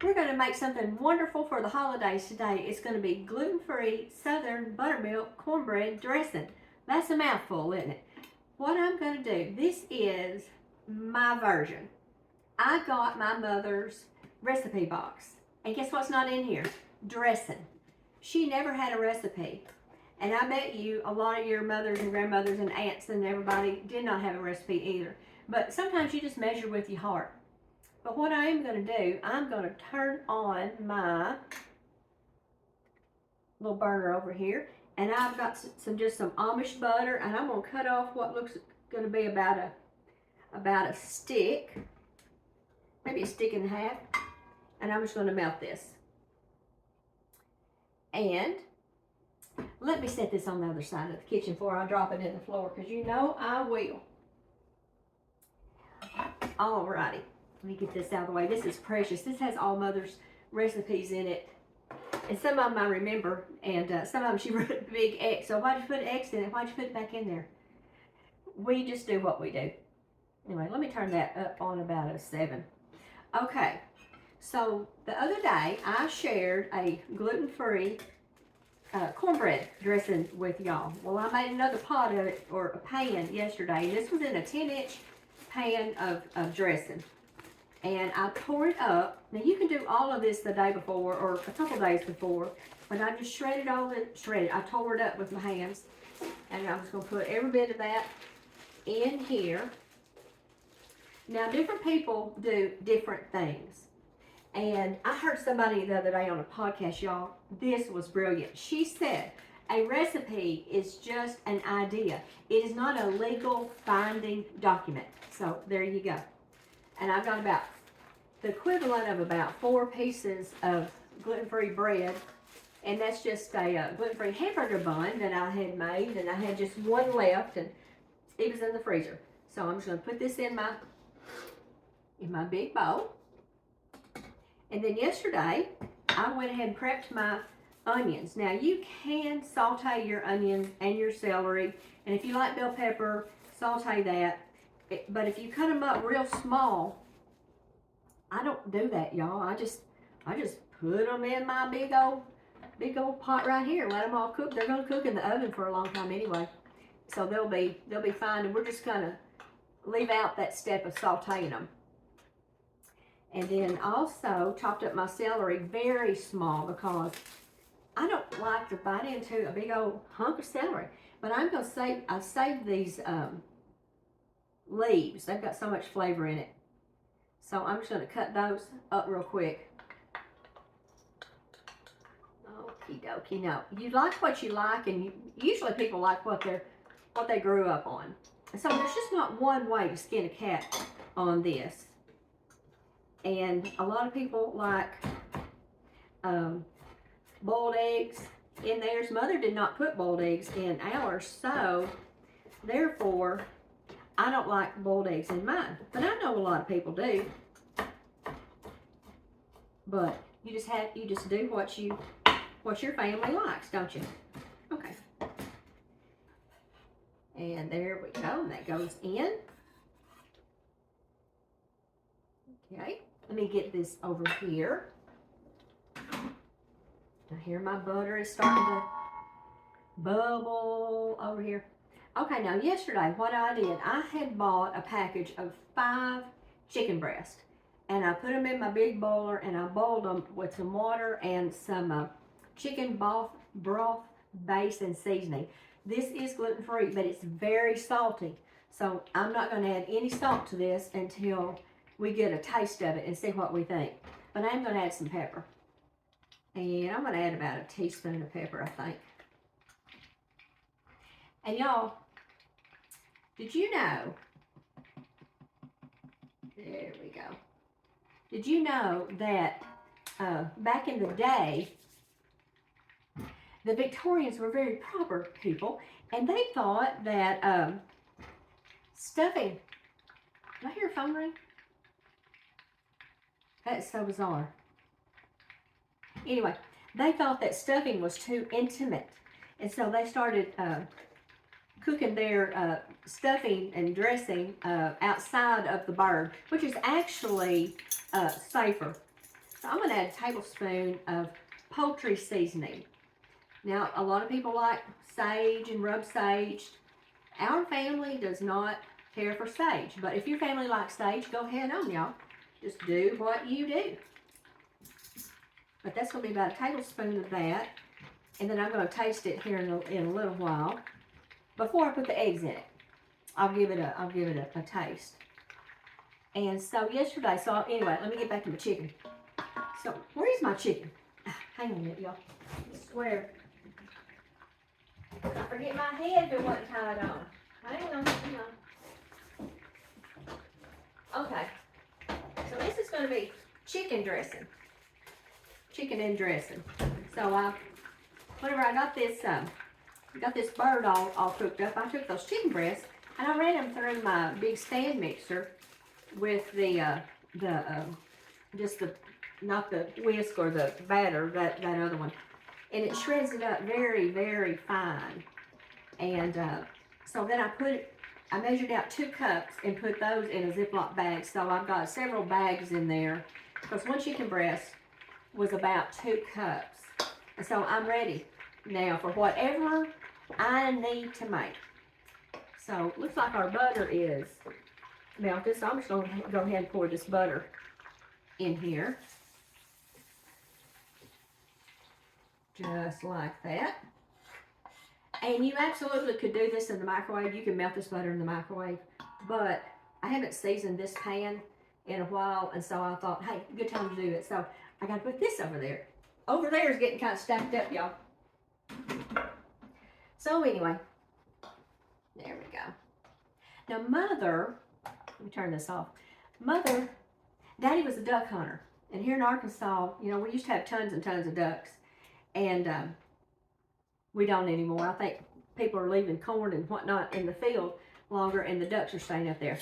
We're going to make something wonderful for the holidays today. It's going to be gluten-free Southern buttermilk cornbread dressing. That's a mouthful, isn't it? What I'm going to do, this is my version. I got my mother's recipe box. And guess what's not in here? Dressing. She never had a recipe. And I bet you a lot of your mothers and grandmothers and aunts and everybody did not have a recipe either. But sometimes you just measure with your heart. But what I am going to do, I'm going to turn on my little burner over here. And I've got just some Amish butter. And I'm going to cut off what looks going to be about a stick. Maybe a stick and a half. And I'm just going to melt this. And let me set this on the other side of the kitchen before I drop it in the floor, because you know I will. Alrighty, let me get this out of the way. This is precious. This has all Mother's recipes in it. And some of them I remember, and some of them she wrote a big X. So why'd you put an X in it? Why'd you put it back in there? We just do what we do. Anyway, let me turn that up on about a 7. Okay, so the other day I shared a gluten-free cornbread dressing with y'all. Well, I made another pot of it, or a pan, yesterday. This was in a 10-inch pan of dressing. And I tore it up. Now, you can do all of this the day before or a couple days before, but I just shredded all it. I tore it up with my hands. And I'm just going to put every bit of that in here. Now, different people do different things. And I heard somebody the other day on a podcast, y'all, this was brilliant. She said, a recipe is just an idea. It is not a legal binding document. So there you go. And I've got about the equivalent of about 4 pieces of gluten-free bread. And that's just a gluten-free hamburger bun that I had made. And I had just one left, and it was in the freezer. So I'm just going to put this in my big bowl. And then yesterday, I went ahead and prepped my onions. Now, you can saute your onions and your celery. And if you like bell pepper, saute that. But if you cut them up real small, I don't do that, y'all. I just put them in my big old pot right here. Let them all cook. They're going to cook in the oven for a long time anyway. So they'll be fine. And we're just going to leave out that step of sauteing them. And then also chopped up my celery very small, because I don't like to bite into a big old hunk of celery. But I'm going to I've saved these leaves. They've got so much flavor in it. So I'm just going to cut those up real quick. Okie dokie. Now, you like what you like, and usually people like what they grew up on. So there's just not one way to skin a cat on this. And a lot of people like boiled eggs in theirs. Mother did not put boiled eggs in ours, so therefore I don't like boiled eggs in mine. But I know a lot of people do. But you just do what your family likes, don't you? Okay. And there we go. And that goes in. Okay. Let me get this over here. Now here my butter is starting to bubble over here. Okay, now yesterday what I did, I had bought a package of 5 chicken breasts. And I put them in my big boiler, and I boiled them with some water and some chicken broth base and seasoning. This is gluten-free, but it's very salty. So I'm not going to add any salt to this until we get a taste of it and see what we think. But I'm going to add some pepper. And I'm going to add about a teaspoon of pepper, I think. And y'all, did you know, there we go. Did you know that back in the day, the Victorians were very proper people, and they thought that stuffing, did I hear a phone ring? That's so bizarre. Anyway, they thought that stuffing was too intimate. And so they started cooking their stuffing and dressing outside of the bird, which is actually safer. So I'm going to add a tablespoon of poultry seasoning. Now, a lot of people like sage and rub sage. Our family does not care for sage, but if your family likes sage, go ahead on, y'all. Just do what you do. But that's going to be about a tablespoon of that. And then I'm going to taste it here in a little while. Before I put the eggs in it, I'll give it a taste. And so yesterday, anyway, let me get back to my chicken. So where's my chicken? Hang on a minute, y'all. I swear. I forget my head if it wasn't tied on. Hang on. Okay. So this is going to be chicken dressing. Chicken and dressing. So whenever I got this bird all cooked up, I took those chicken breasts and I ran them through my big stand mixer with not the whisk or the batter, that other one. And it shreds it up very, very fine. And so then I measured out 2 cups and put those in a Ziploc bag. So I've got several bags in there because one chicken breast was about 2 cups. And so I'm ready now for whatever I need to make. So looks like our butter is melted. So I'm just going to go ahead and pour this butter in here. Just like that. And you absolutely could do this in the microwave. You can melt this butter in the microwave. But I haven't seasoned this pan in a while. And so I thought, hey, good time to do it. So I got to put this over there. Over there is getting kind of stacked up, y'all. So anyway, there we go. Now Mother, let me turn this off. Daddy was a duck hunter. And here in Arkansas, you know, we used to have tons and tons of ducks. And we don't anymore. I think people are leaving corn and whatnot in the field longer and the ducks are staying up there.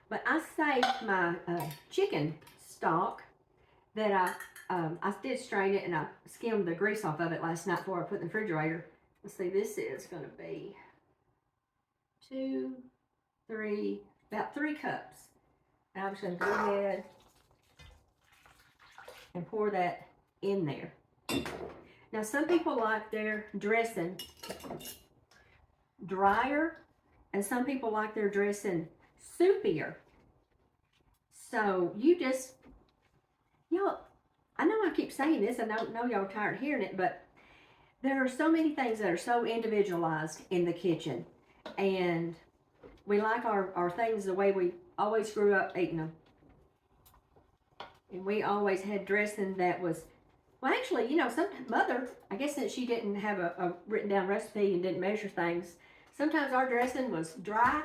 But I saved my chicken stock that I did strain it and I skimmed the grease off of it last night before I put it in the refrigerator. Let's see, this is going to be about 3 cups. And I'm just going to go ahead and pour that in there. Now, some people like their dressing drier, and some people like their dressing soupier. So you just, y'all, I know I keep saying this, and I know y'all are tired of hearing it, but there are so many things that are so individualized in the kitchen. And we like our things the way we always grew up eating them. And we always had dressing that was, well, actually, you know, Mother, I guess since she didn't have a written down recipe and didn't measure things, sometimes our dressing was dry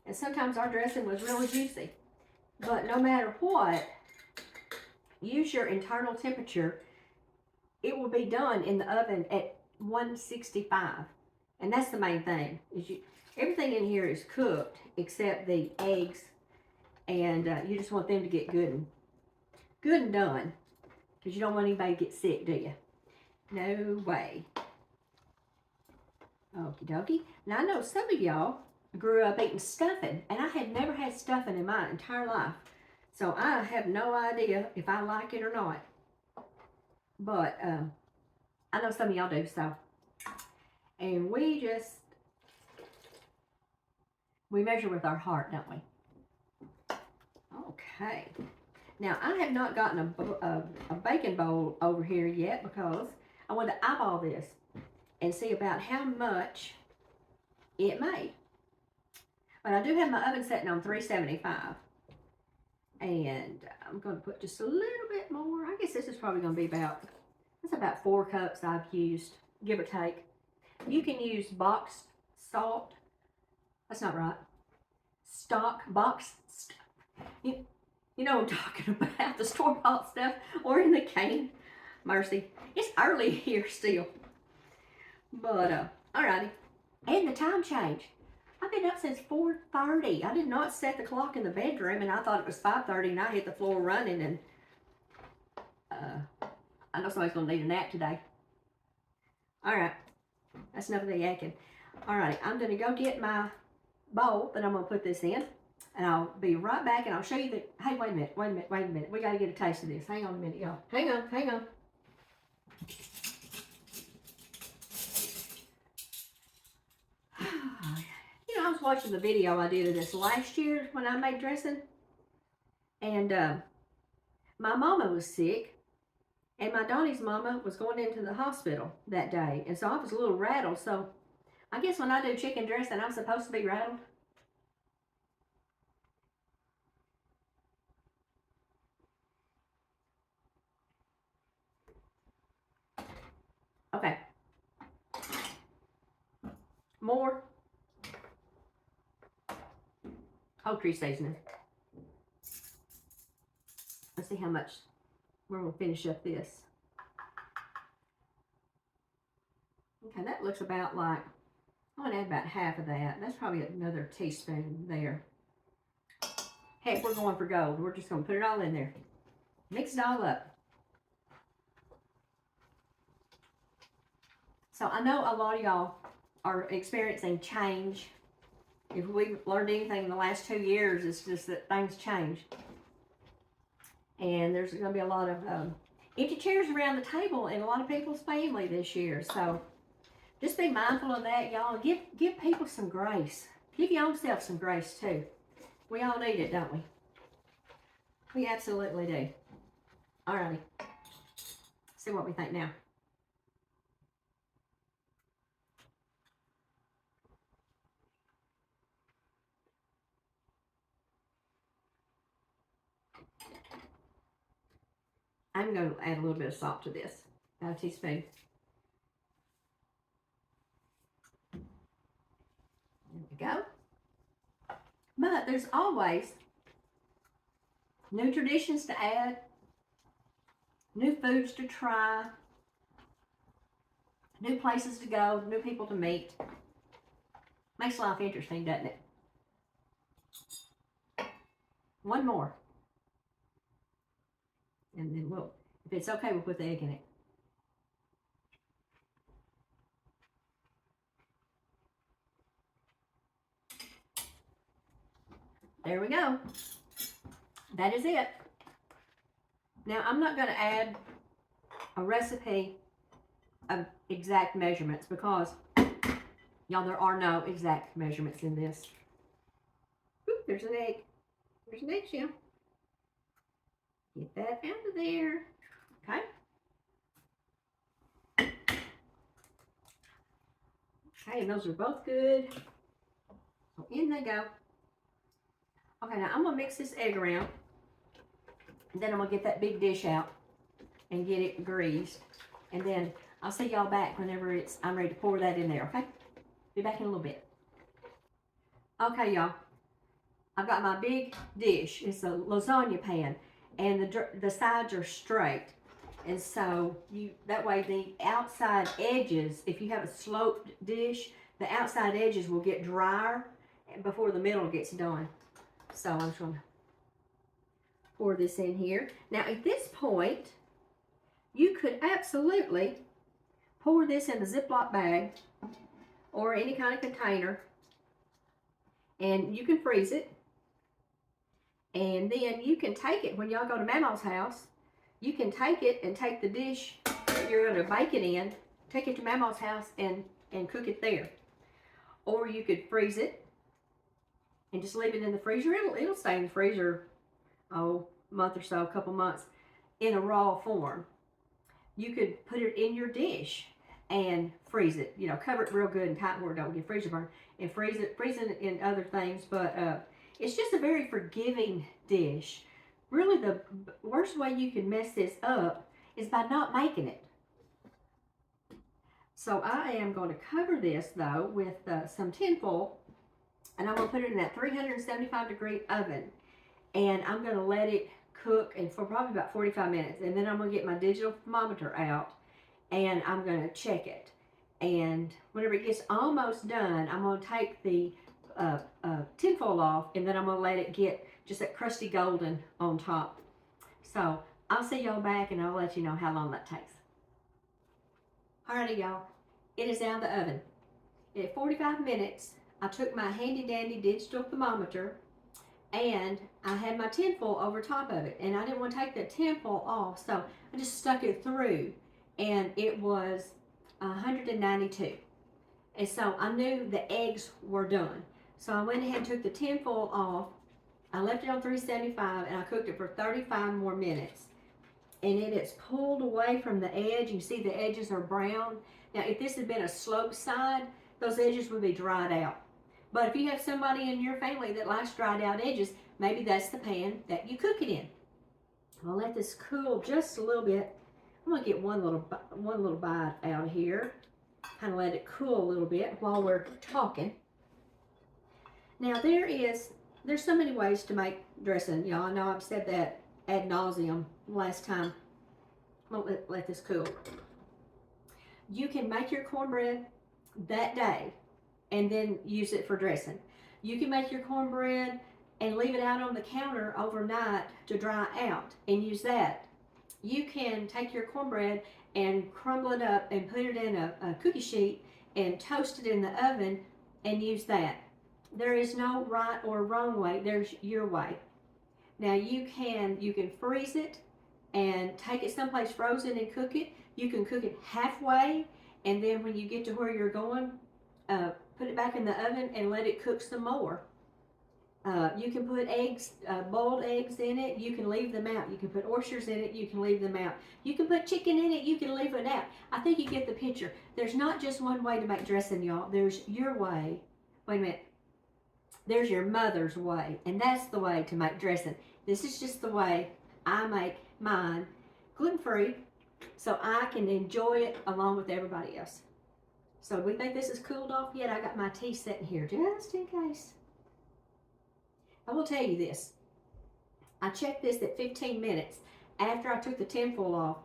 and sometimes our dressing was really juicy. But no matter what, use your internal temperature. It will be done in the oven at 165. And that's the main thing. Everything in here is cooked except the eggs. And you just want them to get good and done. Because you don't want anybody to get sick, do you? No way. Okie dokie. Now, I know some of y'all grew up eating stuffing, and I had never had stuffing in my entire life. So I have no idea if I like it or not. But I know some of y'all do, so. And we measure with our heart, don't we? Okay. Now, I have not gotten a baking bowl over here yet because I want to eyeball this and see about how much it made. But I do have my oven setting on 375. And I'm going to put just a little bit more. I guess this is probably going to be about 4 cups I've used, give or take. You can use box salt. That's not right. Box. You know what I'm talking about, the store-bought stuff, or in the can. Mercy. It's early here still. But, alrighty. And the time change. I've been up since 4:30. I did not set the clock in the bedroom, and I thought it was 5:30, and I hit the floor running, and I know somebody's going to need a nap today. Alright. That's enough of the yakking. Alright, I'm going to go get my bowl that I'm going to put this in. And I'll be right back and I'll show you the, hey, wait a minute, wait a minute, wait a minute. We got to get a taste of this. Hang on a minute, y'all. Hang on, hang on. You know, I was watching the video I did of this last year when I made dressing. And my mama was sick. And my Donnie's mama was going into the hospital that day. And so I was a little rattled. So I guess when I do chicken dressing, I'm supposed to be rattled. Okay. More poultry seasoning. Let's see how much we're going to finish up this. Okay, that looks about like, I'm going to add about half of that. That's probably another teaspoon there. Heck, we're going for gold. We're just going to put it all in there. Mix it all up. So I know a lot of y'all are experiencing change. If we've learned anything in the last 2 years, it's just that things change. And there's going to be a lot of empty chairs around the table in a lot of people's family this year. So just be mindful of that, y'all. Give people some grace. Give your own self some grace too. We all need it, don't we? We absolutely do. Alrighty. See what we think now. I'm going to add a little bit of salt to this. About a teaspoon. There we go. But there's always new traditions to add, new foods to try, new places to go, new people to meet. Makes life interesting, doesn't it? One more. And then we'll, if it's okay, we'll put the egg in it. There we go. That is it. Now, I'm not going to add a recipe of exact measurements because, y'all, there are no exact measurements in this. Oop, there's an egg. There's an eggshell. Get that out of there. Okay. Okay, and those are both good. So in they go. Okay, now I'm going to mix this egg around. And then I'm going to get that big dish out and get it greased. And then I'll see y'all back whenever I'm ready to pour that in there, okay? Be back in a little bit. Okay, y'all. I've got my big dish. It's a lasagna pan. And the sides are straight. And so that way the outside edges, if you have a sloped dish, the outside edges will get drier before the middle gets done. So I'm just going to pour this in here. Now at this point, you could absolutely pour this in a Ziploc bag or any kind of container, and you can freeze it. And then you can take it when y'all go to Mama's house. You can take it and take the dish that you're going to bake it in, take it to Mama's house and cook it there. Or you could freeze it and just leave it in the freezer. It'll stay in the freezer, a month or so, a couple months, in a raw form. You could put it in your dish and freeze it. You know, cover it real good and tighten where it don't get freezer burn, and freeze it in other things. But it's just a very forgiving dish. Really, the worst way you can mess this up is by not making it. So I am going to cover this though with some tin foil, and I'm going to put it in that 375-degree oven, and I'm going to let it cook and for probably about 45 minutes, and then I'm going to get my digital thermometer out and I'm going to check it. And whenever it gets almost done, I'm going to take the tin foil off, and then I'm going to let it get just that crusty golden on top. So I'll see y'all back and I'll let you know how long that takes. Alrighty, y'all, it is out of the oven. At 45 minutes, I took my handy dandy digital thermometer and I had my tinfoil over top of it, and I didn't want to take the tinfoil off, so I just stuck it through, and it was 192. And so I knew the eggs were done. So I went ahead and took the tinfoil off. I left it on 375, and I cooked it for 35 more minutes. And it is pulled away from the edge. You see the edges are brown. Now, if this had been a slope side, those edges would be dried out. But if you have somebody in your family that likes dried out edges, maybe that's the pan that you cook it in. I'll let this cool just a little bit. I'm gonna get one little bite out of here. Kind of let it cool a little bit while we're talking. Now there's so many ways to make dressing. Y'all, I know I've said that ad nauseum last time. I'm gonna let this cool. You can make your cornbread that day and then use it for dressing. You can make your cornbread and leave it out on the counter overnight to dry out and use that. You can take your cornbread and crumble it up and put it in a cookie sheet and toast it in the oven and use that. There is no right or wrong way. There's your way. Now you can freeze it and take it someplace frozen and cook it. You can cook it halfway, and then when you get to where you're going, put it back in the oven and let it cook some more. You can put eggs, boiled eggs in it. You can leave them out. You can put oysters in it. You can leave them out. You can put chicken in it. You can leave it out. I think you get the picture. There's not just one way to make dressing, y'all. There's your way. Wait a minute. There's your mother's way, and that's the way to make dressing. This is just the way I make mine, gluten-free, so I can enjoy it along with everybody else. So do we think this is cooled off yet? I got my tea sitting here just in case. I will tell you this. I checked this at 15 minutes after I took the tinfoil off,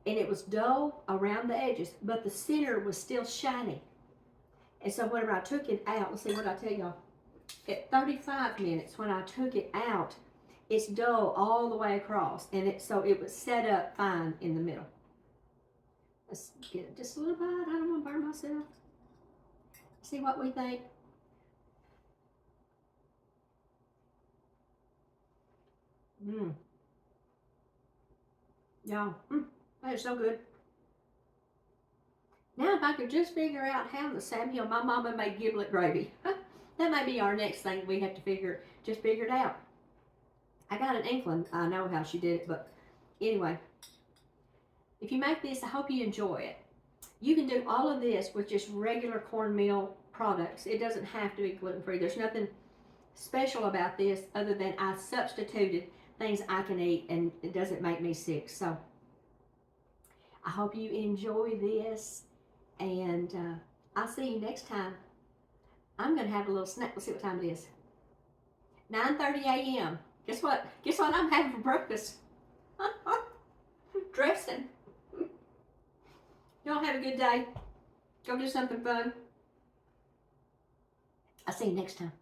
and it was dull around the edges, but the center was still shiny. And so whenever I took it out, let's see what I tell y'all. At 35 minutes, when I took it out, it's dull all the way across, and so it was set up fine in the middle. Let's get just a little bite. I don't want to burn myself. See what we think. Y'all, that is so good. Now if I could just figure out how the Sam Hill, my mama made giblet gravy. That may be our next thing we have to figure it out. I got an inkling, I know how she did it, but anyway. If you make this, I hope you enjoy it. You can do all of this with just regular cornmeal products. It doesn't have to be gluten-free. There's nothing special about this other than I substituted things I can eat and it doesn't make me sick. So I hope you enjoy this, and I'll see you next time. I'm going to have a little snack. Let's see what time it is. 9:30 a.m. Guess what? Guess what I'm having for breakfast? Dressing. Y'all have a good day. Go do something fun. I'll see you next time.